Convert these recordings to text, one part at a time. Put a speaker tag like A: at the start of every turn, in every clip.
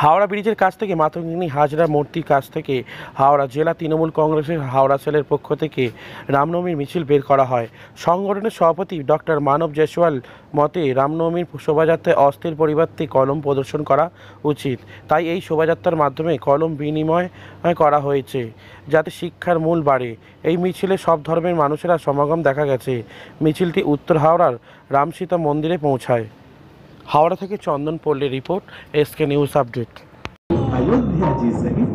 A: হাওড়া ব্রিজের কাছ থেকে মাতঙ্গিনী হাজরা মূর্তির কাছ থেকে হাওড়া জেলা তৃণমূল কংগ্রেসের হাওড়া সেলের পক্ষ থেকে রামনবমীর মিছিল বের করা হয়। সংগঠনের সভাপতি ডক্টর মানব জয়সওয়াল মতে রামনবমীর শোভাযাত্রায় অস্থির পরিবর্তে কলম প্রদর্শন করা উচিত। তাই এই শোভাযাত্রার মাধ্যমে কলম বিনিময় করা হয়েছে, যাতে শিক্ষার মূল বাড়ে। এই মিছিলে সব ধর্মের মানুষেরা সমাগম দেখা গেছে। মিছিলটি উত্তর হাওড়ার রামসীতা মন্দিরে পৌঁছায়। हावड़ा থেকে Chandan Palli report SK news update.
B: Ayodhya ji सहित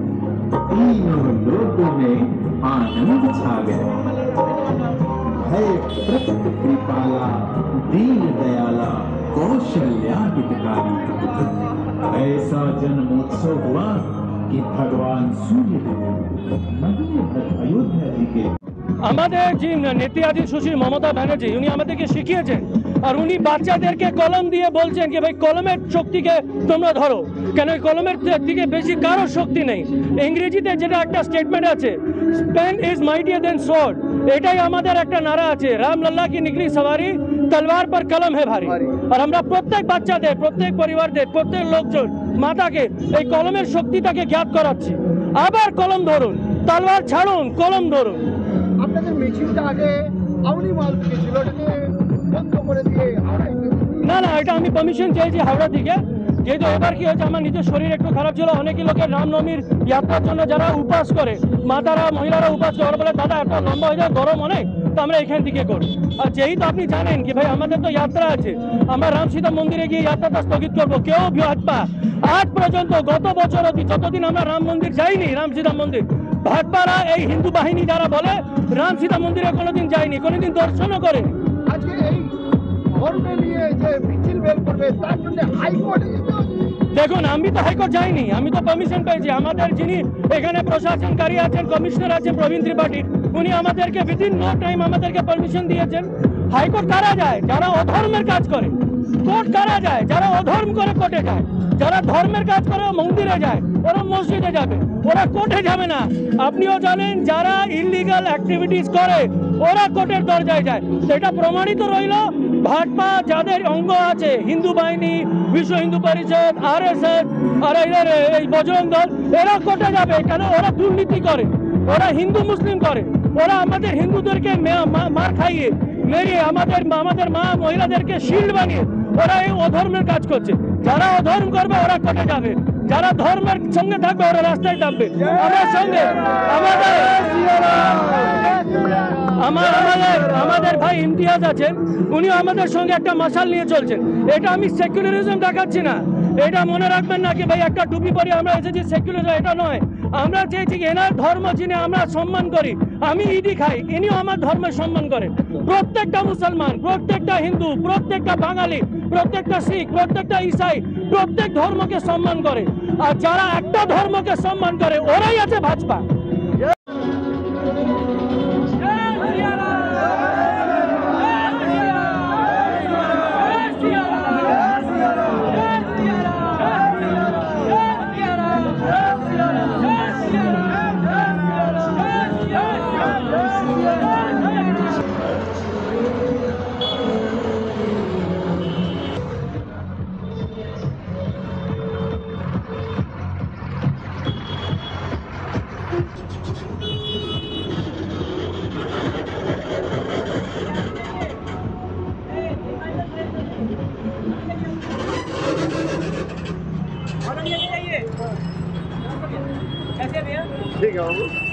B: तीनों लोकों में आनंद छा गया। भय प्रकट कृपाला दीन दयाला कौशल्या हितकारी, ऐसा जन्मोत्सव हुआ कि भगवान सूर्यदेव अयोध्या जी के
C: আমাদের যে নেত্রী আদি সুশ্রী মমতা ব্যানার্জি উনি আমাদেরকে শিখিয়েছেন, আর উনি বাচ্চাদেরকে কলম দিয়ে বলছেন যে ভাই কলমের শক্তিকে তোমরা ধরো, কেন কলমের থেকে বেশি কারো শক্তি নেই। ইংরেজিতে যেটা একটা স্টেটমেন্ট আছে, pen is mightier than sword, এটাই আমাদের একটা নারা আছে, রাম লল্লা কি নিকলি সওয়ারি তলবার पर কলম হে ভারী। আর আমরা প্রত্যেক বাচ্চাদের, প্রত্যেক পরিবারদের, প্রত্যেক লোকজন মাতাকে এই কলমের শক্তিটাকে জ্ঞাত করাচ্ছি। আবার কলম ধরুন, তলবার ছাড়ুন, কলম ধরুন।
D: আপনাদের মিছিলটা আগে আউনি মাল ছিল, এটাকে বন্ধ করে দিয়ে
C: না না, এটা আমি পারমিশন চেয়েছি হাওড়া দিকে, যেহেতু এবার কি হয়েছে আমার নিজের শরীর একটু খারাপ ছিল। অনেকে লোকের রামনবমীর যাত্রার জন্য যারা উপাস করে, মাতারা মহিলারা উপাস করে, ওরা বলে দাদা এত লম্বা হয়ে যায়, গরম অনেক, তো আমরা এখান থেকে করি। আর যেহেতু আপনি জানেন কি ভাই আমাদের তো যাত্রা আছে, আমরা রামসীতা মন্দিরে গিয়ে যাত্রাটা স্থগিত করবো। কেউ ভাজপা আজ পর্যন্ত গত বছর অবধি যতদিন আমরা রাম মন্দির যাইনি, রামসীতা মন্দির, ভাজপারা এই হিন্দু বাহিনী যারা বলে রামসীতা মন্দিরে কোনোদিন যায়নি, কোনোদিন দর্শনও করেনি।
D: আজকে এই ধর্মে নিয়ে যে মিছিল বের করবে তার জন্য হাইকোর্টে যেতে হবে।
C: দেখুন, আমি তো হাইকোর্ট যাইনি, আমি তো পারমিশন পেয়েছি। আমাদের যিনি এখানে প্রশাসনকারী আছেন, কমিশনার আছেন প্রবীণ ত্রিপাঠী, উনি আমাদেরকে উইদিন নো টাইম আমাদেরকে পারমিশন দিয়েছেন। হাইকোর্ট কারা যায়? যারা অধর্মের কাজ করে। কোর্ট কারা যায়? যারা অধর্ম করে কোর্টে যায়। যারা ধর্মের কাজ করে মন্দিরে যায়, ওরা মসজিদে যাবে, ওরা কোর্টে যাবে না। আপনিও জানেন যারা ইলিগাল অ্যাক্টিভিটিস করে ওরা কোর্টের দরজায় যায়। এটা প্রমাণিত রইল। ভাজপা যাদের অঙ্গ আছে, হিন্দু বাহিনী, বিশ্ব হিন্দু পরিষদ, RSS আর এই বজরং দল, এরা কোর্টে যাবে কেন? ওরা দুর্নীতি করে, ওরা হিন্দু মুসলিম করে, ওরা আমাদের হিন্দুদেরকে মার খাইয়ে মেরিয়ে আমাদের মা মহিলাদেরকে শিল্ড বানিয়ে ওরা এই অধর্মের কাজ করছে। যারা অধর্ম করবে ওরা কোর্টে যাবে, যারা ধর্মের সঙ্গে থাকবে ওরা রাস্তায় থাকবে। আমার সঙ্গে আমাদের ভাই ইমতিয়াজ আছেন, উনি আমাদের সঙ্গে একটা মশাল নিয়ে চলছেন। এটা আমি সেকুলারিজম দেখাচ্ছি না, এটা মনে রাখবেন না কি ভাই একটা টুপি পরে আমরা এসেছি সেকুলারিজম, এটা নয়। আমরা চেয়েছি এনার ধর্ম যিনি আমরা সম্মান করি, আমি ইডি খাই, ইনিও আমার ধর্মের সম্মান করে। প্রত্যেকটা মুসলমান, প্রত্যেকটা হিন্দু, প্রত্যেকটা বাঙালি, প্রত্যেকটা শিখ, প্রত্যেকটা ইসাই প্রত্যেক ধর্মকে সম্মান করে। আর যারা একটা ধর্মকে সম্মান করে ওরাই আছে ভাজপা।
D: ठीक है बाबू।